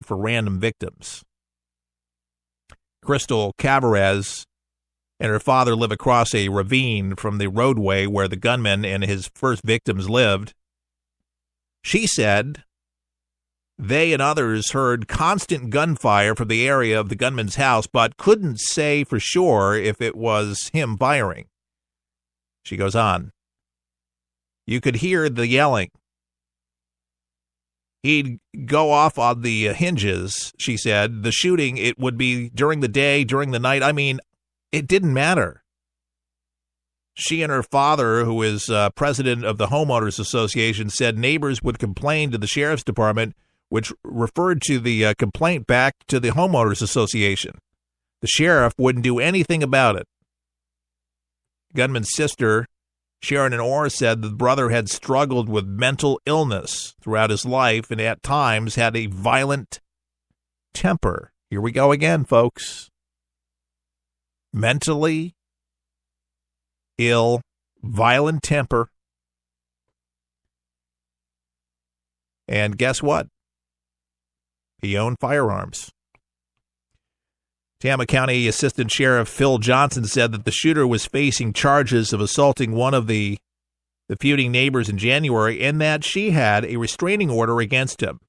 for random victims. Crystal Cavarez and her father live across a ravine from the roadway where the gunman and his first victims lived. She said they and others heard constant gunfire from the area of the gunman's house, but couldn't say for sure if it was him firing. She goes on, "You could hear the yelling. He'd go off on the hinges," she said. "The shooting, it would be during the day, during the night. I mean, it didn't matter." She and her father, who is president of the Homeowners Association, said neighbors would complain to the sheriff's department, which referred to the complaint back to the Homeowners Association. The sheriff wouldn't do anything about it. Gunman's sister, Sharon and Orr, said the brother had struggled with mental illness throughout his life and at times had a violent temper. Here we go again, folks. Mentally ill, violent temper. And guess what? He owned firearms. Tama County Assistant Sheriff Phil Johnson said that the shooter was facing charges of assaulting one of the feuding neighbors in January and that she had a restraining order against him.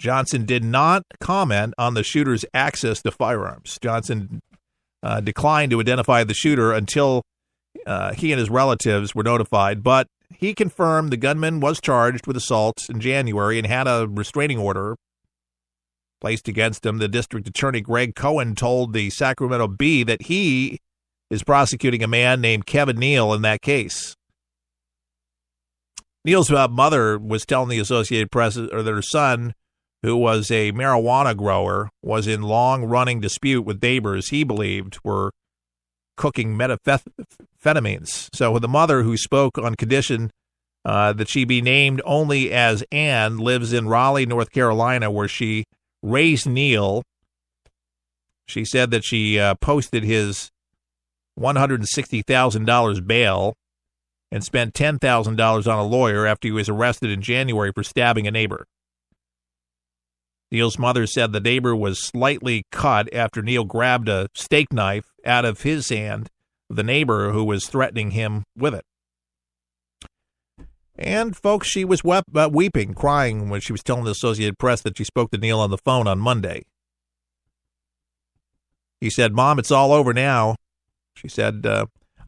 Johnson did not comment on the shooter's access to firearms. Johnson declined to identify the shooter until he and his relatives were notified, but he confirmed the gunman was charged with assault in January and had a restraining order placed against him. The district attorney, Greg Cohen, told the Sacramento Bee that he is prosecuting a man named Kevin Neal in that case. Neal's mother was telling the Associated Press that her son, who was a marijuana grower, was in long-running dispute with neighbors he believed were cooking methamphetamines. So the mother, who spoke on condition that she be named only as Ann, lives in Raleigh, North Carolina, where she raised Neal. She said that she posted his $160,000 bail and spent $10,000 on a lawyer after he was arrested in January for stabbing a neighbor. Neal's mother said the neighbor was slightly cut after Neal grabbed a steak knife out of his hand of the neighbor who was threatening him with it. And, folks, she was weeping, crying when she was telling the Associated Press that she spoke to Neal on the phone on Monday. He said, "Mom, it's all over now." She said,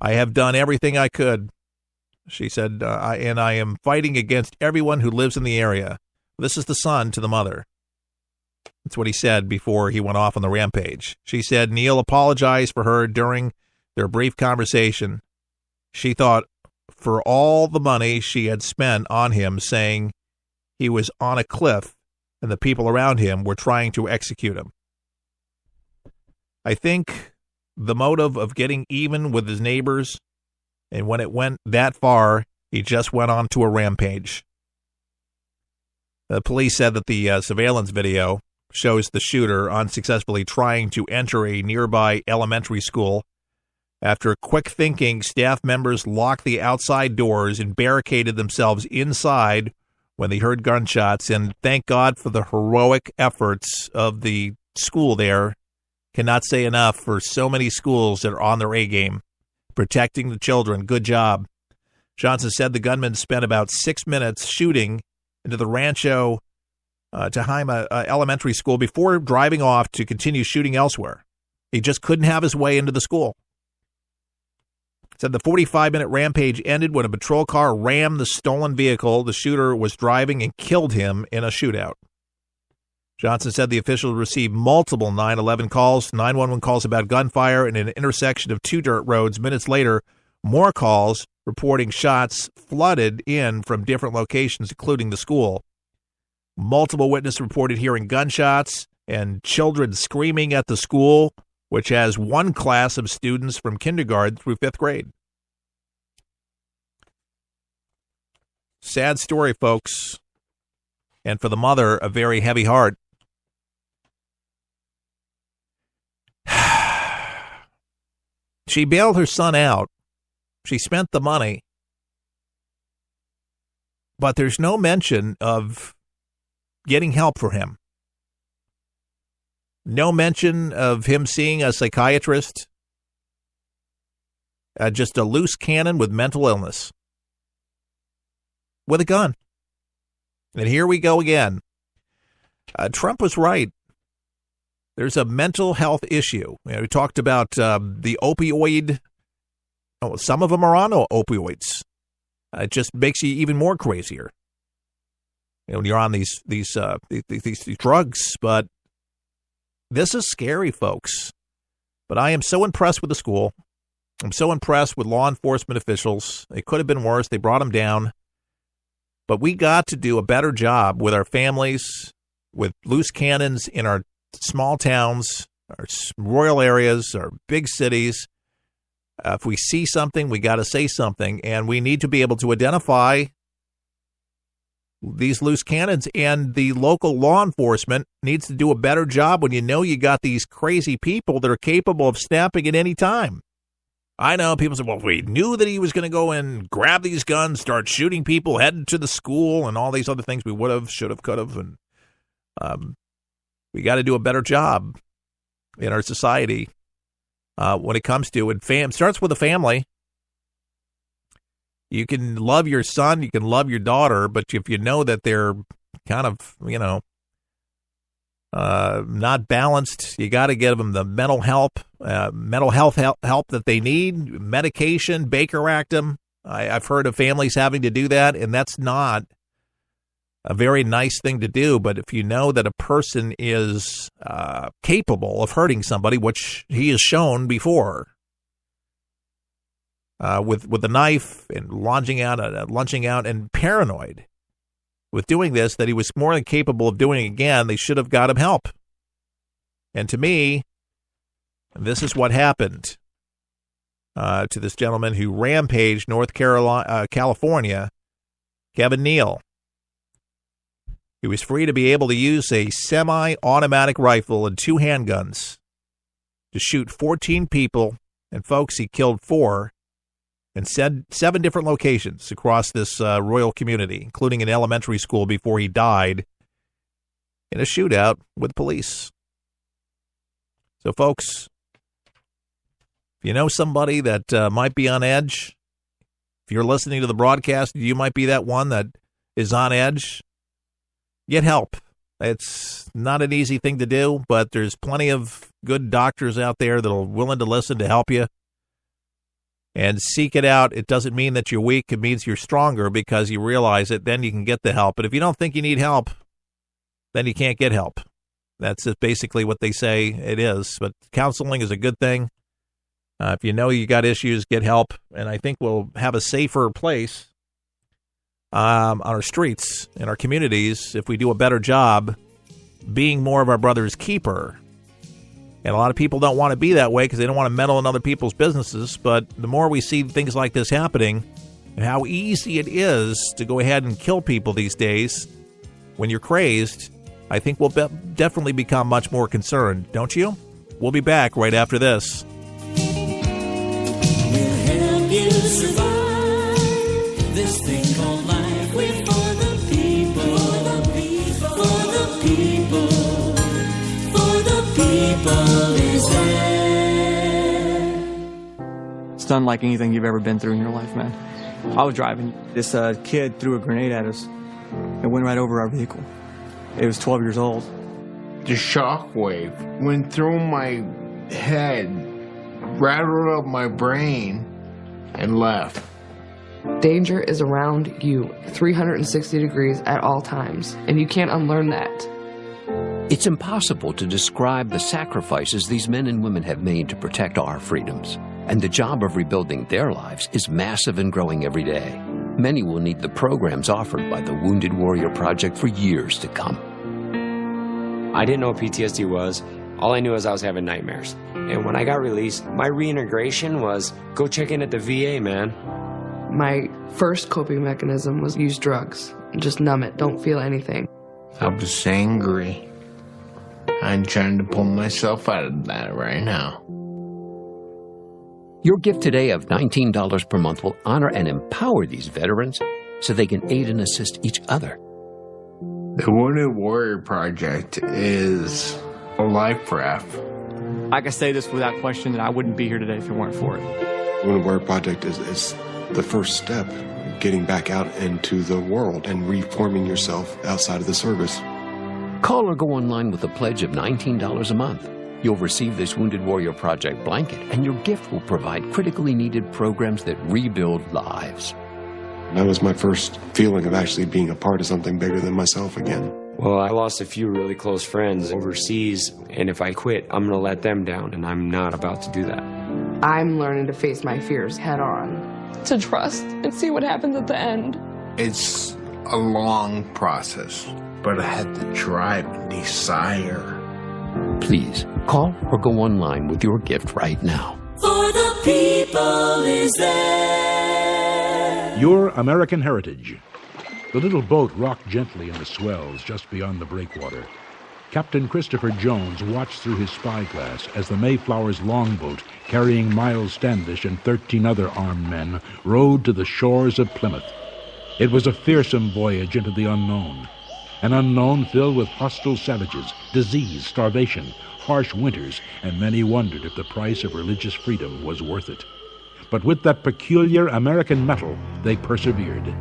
"I have done everything I could." She said, I am fighting against everyone who lives in the area. This is the son to the mother. That's what he said before he went off on the rampage. She said Neal apologized for her during their brief conversation. She thought for all the money she had spent on him, saying he was on a cliff and the people around him were trying to execute him. I think the motive of getting even with his neighbors, and when it went that far, he just went on to a rampage. The police said that the surveillance video shows the shooter unsuccessfully trying to enter a nearby elementary school. After quick thinking, staff members locked the outside doors and barricaded themselves inside when they heard gunshots, and thank God for the heroic efforts of the school there. Cannot say enough for so many schools that are on their A game, protecting the children. Good job. Johnson said the gunman spent about 6 minutes shooting into the Rancho Tehama elementary school before driving off to continue shooting elsewhere. He just couldn't have his way into the school. Said the 45-minute rampage ended when a patrol car rammed the stolen vehicle the shooter was driving and killed him in a shootout. Johnson said the officials received multiple 911 calls, 911 calls about gunfire in an intersection of two dirt roads. Minutes later, more calls reporting shots flooded in from different locations, including the school. Multiple witnesses reported hearing gunshots and children screaming at the school, which has one class of students from kindergarten through 5th grade. Sad story, folks. And for the mother, a very heavy heart. She bailed her son out. She spent the money. But there's no mention of getting help for him. No mention of him seeing a psychiatrist. Just a loose cannon with mental illness. With a gun. And here we go again. Trump was right. There's a mental health issue. We talked about the opioid. Oh, some of them are on opioids. It just makes you even more crazier. When you're on these drugs. But this is scary, folks. But I am so impressed with the school. I'm so impressed with law enforcement officials. It could have been worse. They brought them down. But we got to do a better job with our families, with loose cannons in our small towns, our rural areas, our big cities. If we see something, we got to say something. And we need to be able to identify these loose cannons. And the local law enforcement needs to do a better job when you know you got these crazy people that are capable of snapping at any time. I know people say, well, we knew that he was going to go and grab these guns, start shooting people, head to the school, and all these other things we would have, should have, could have. And we got to do a better job in our society when it comes to it. Starts with the family. You can love your son, you can love your daughter, but if you know that they're kind of, not balanced, you got to give them the mental health help that they need, medication, Baker Act them. I've heard of families having to do that, and that's not a very nice thing to do. But if you know that a person is capable of hurting somebody, which he has shown before, with a knife and launching out and paranoid with doing this, that he was more than capable of doing it again, they should have got him help. And to me, this is what happened to this gentleman who rampaged California, Kevin Neal. He was free to be able to use a semi-automatic rifle and 2 handguns to shoot 14 people. And folks, he killed 4 in 7 different locations across this rural community, including an elementary school, before he died in a shootout with police. So, folks, if you know somebody that might be on edge, if you're listening to the broadcast, you might be that one that is on edge, get help. It's not an easy thing to do, but there's plenty of good doctors out there that are willing to listen to help you. And seek it out. It doesn't mean that you're weak. It means you're stronger because you realize it. Then you can get the help. But if you don't think you need help, then you can't get help. That's basically what they say it is. But counseling is a good thing. If you know you got issues, get help. And I think we'll have a safer place on our streets, in our communities, if we do a better job being more of our brother's keeper. And a lot of people don't want to be that way because they don't want to meddle in other people's businesses. But the more we see things like this happening and how easy it is to go ahead and kill people these days when you're crazed, I think we'll definitely become much more concerned, don't you? We'll be back right after this. We'll help you survive this thing called life. We're for the people, for the people. People is there. It's unlike anything you've ever been through in your life, man. I was driving. This kid threw a grenade at us and went right over our vehicle. It was 12 years old. The shockwave went through my head, rattled up my brain, and left. Danger is around you 360 degrees at all times, and you can't unlearn that. It's impossible to describe the sacrifices these men and women have made to protect our freedoms. And the job of rebuilding their lives is massive and growing every day. Many will need the programs offered by the Wounded Warrior Project for years to come. I didn't know what PTSD was. All I knew is I was having nightmares. And when I got released, my reintegration was go check in at the VA, man. My first coping mechanism was use drugs. Just numb it. Don't feel anything. I was angry. I'm trying to pull myself out of that right now. Your gift today of $19 per month will honor and empower these veterans so they can aid and assist each other. The Wounded Warrior Project is a life raft. I can say this without question that I wouldn't be here today if it weren't for it. Women Wear Project is the first step, getting back out into the world and reforming yourself outside of the service. Call or go online with a pledge of $19 a month. You'll receive this Wounded Warrior Project blanket, and your gift will provide critically needed programs that rebuild lives. That was my first feeling of actually being a part of something bigger than myself again. Well, I lost a few really close friends overseas, and if I quit, I'm going to let them down, and I'm not about to do that. I'm learning to face my fears head on. To trust and see what happens at the end. It's a long process, but I had the drive and desire. Please, call or go online with your gift right now. For the people is there. Your American Heritage. The little boat rocked gently in the swells just beyond the breakwater. Captain Christopher Jones watched through his spyglass as the Mayflower's longboat, carrying Miles Standish and 13 other armed men, rowed to the shores of Plymouth. It was a fearsome voyage into the unknown. An unknown filled with hostile savages, disease, starvation, harsh winters, and many wondered if the price of religious freedom was worth it. But with that peculiar American mettle, they persevered.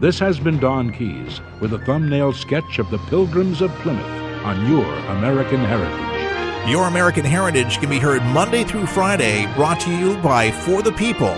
This has been Don Keyes with a thumbnail sketch of the Pilgrims of Plymouth on Your American Heritage. Your American Heritage can be heard Monday through Friday, brought to you by For the People.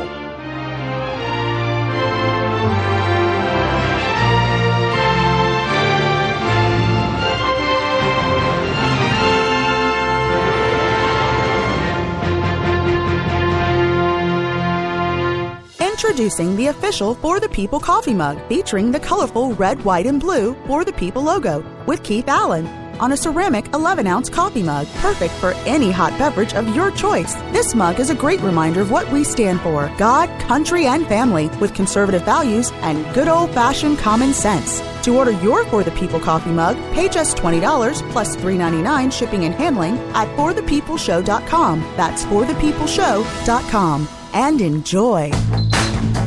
Introducing the official For the People coffee mug, featuring the colorful red, white, and blue For the People logo with Keith Allen on a ceramic 11-ounce coffee mug, perfect for any hot beverage of your choice. This mug is a great reminder of what we stand for: God, country, and family, with conservative values and good old-fashioned common sense. To order your For the People coffee mug, pay just $20 plus $3.99 shipping and handling at forthepeopleshow.com. That's forthepeopleshow.com. And enjoy.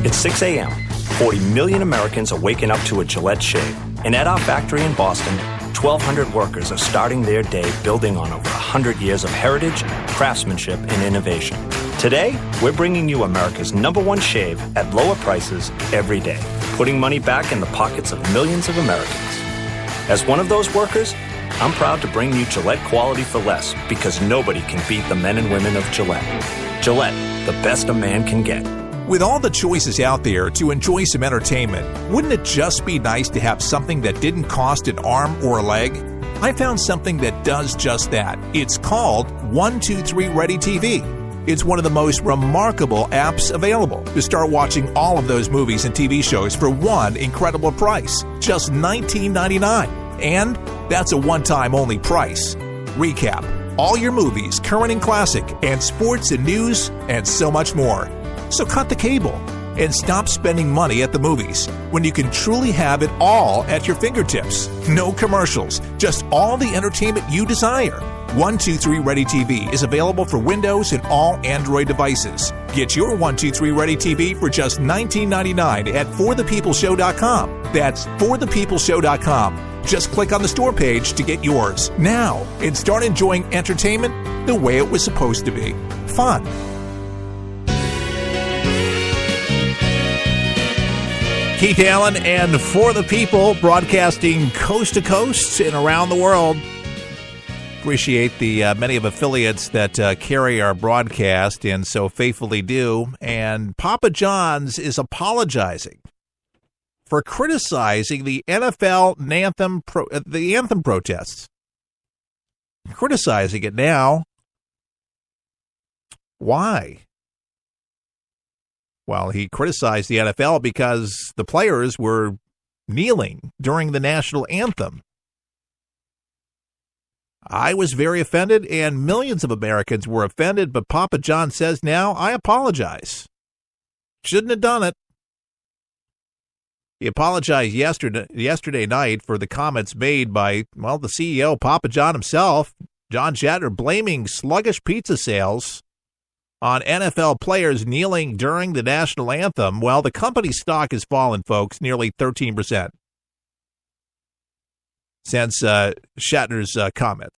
It's 6 a.m. 40 million Americans are waking up to a Gillette shave. And at our factory in Boston, 1,200 workers are starting their day building on over 100 years of heritage, craftsmanship, and innovation. Today, we're bringing you America's #1 shave at lower prices every day, putting money back in the pockets of millions of Americans. As one of those workers, I'm proud to bring you Gillette quality for less, because nobody can beat the men and women of Gillette. Gillette, the best a man can get. With all the choices out there to enjoy some entertainment, wouldn't it just be nice to have something that didn't cost an arm or a leg? I found something that does just that. It's called 123 Ready TV. It's one of the most remarkable apps available to start watching all of those movies and TV shows for one incredible price, just $19.99. And that's a one-time only price. Recap: all your movies, current and classic, and sports and news, and so much more. So cut the cable and stop spending money at the movies when you can truly have it all at your fingertips. No commercials, just all the entertainment you desire. 123 Ready TV is available for Windows and all Android devices. Get your 123 Ready TV for just $19.99 at forthepeopleshow.com. That's forthepeopleshow.com. Just click on the store page to get yours now and start enjoying entertainment the way it was supposed to be. Fun. Keith Allen and For the People, broadcasting coast to coast and around the world. Appreciate the many of affiliates that carry our broadcast and so faithfully do. And Papa John's is apologizing for criticizing the NFL anthem protests. Criticizing it now. Why? Well, he criticized the NFL because the players were kneeling during the national anthem. I was very offended, and millions of Americans were offended, but Papa John says now, I apologize. Shouldn't have done it. He apologized yesterday night for the comments made by, well, the CEO, Papa John himself, John Shatner, blaming sluggish pizza sales on NFL players kneeling during the national anthem. Well, the company's stock has fallen, folks, nearly 13% since Shatner's comment.